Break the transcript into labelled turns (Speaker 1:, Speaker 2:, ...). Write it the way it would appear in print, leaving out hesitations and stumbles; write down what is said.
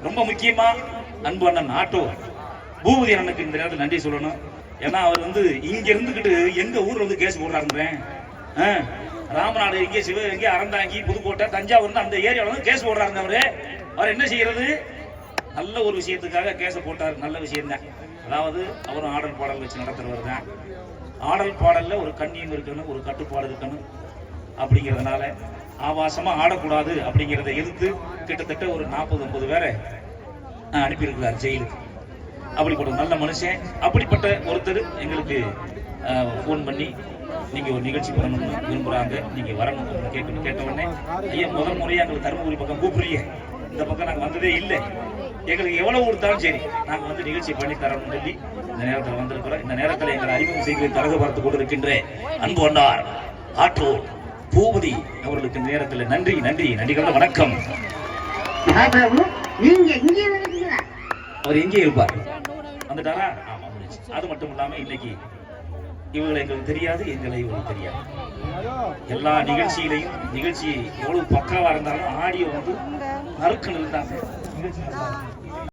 Speaker 1: ரொம்ப முக்கியமா அன்பு அண்ணன் ஆட்டோ பூபதி அண்ணனுக்கு இந்த நேரத்தில் நன்றி சொல்லணும். ஏன்னா அவர் வந்து இங்க இருந்துகிட்டு எங்க ஊர்ல வந்து கேஸ் போடுறாருன்றேன். ராமநாடு இங்கே சிவகங்கை அறந்தாங்கி புதுக்கோட்டை தஞ்சாவூர் அந்த ஏரியாவில் வந்து கேஸ் போடுறாருங்க. அவர் என்ன செய்யறது, நல்ல ஒரு விஷயத்துக்காக கேஸை போட்டார். நல்ல விஷயம் தான். அதாவது அவரும் ஆடல் பாடல் வச்சு நடத்துறவர் தான். ஆடல் பாடல்ல ஒரு கண்ணியம் இருக்கணும், ஒரு கட்டுப்பாடு இருக்கணும். அப்படிங்கிறதுனால ஆபாசமா ஆடக்கூடாது அப்படிங்கிறத எதிர்த்து கிட்டத்தட்ட ஒரு 40-50 பேரை அனுப்பியிருக்கிறார் ஜெயிலுக்கு. அப்படிப்பட்ட நல்ல மனுஷன். அப்படிப்பட்ட ஒருத்தர் எங்களுக்கு ஃபோன் பண்ணி நீங்க ஒரு நிகழ்ச்சி பண்ணணும்னு விரும்புறாங்க, நீங்க வரணும் கேட்ட உடனே, ஐயா முதல் முறையா எங்களுக்கு தருமபுரி பக்கம் கூப்பிடுறீங்க, இந்த பக்கம் நாங்க வந்ததே இல்லை, எங்களுக்கு எவ்வளவு கொடுத்தாலும் சரி நாங்க வந்து நிகழ்ச்சி பண்ணி தரணும்னு சொல்லி இந்த நேரத்தில் வந்திருக்கிறோம். இந்த நேரத்தில் எங்களை அறிமுகம் செய்து தரகு பார்த்து கொண்டிருக்கின்ற அன்பு அண்ணார் ஆட்டோ பூபதி அவர்களுக்கு இந்த நேரத்தில் நன்றி நன்றி நன்றி கலந்த வணக்கம். அவர் எங்கே இருப்பார், வந்துட்டாரா? ஆமா, முடிச்சு. அது மட்டும் இல்லாம இன்னைக்கு இவங்களை எங்களுக்கு தெரியாது, எங்களை இவங்களுக்கு தெரியாது. எல்லா நிகழ்ச்சியிலையும் நிகழ்ச்சி எவ்வளவு பக்காவா இருந்தாலும் ஆடியோ வந்து நறுக்கணும் இருந்தாங்க.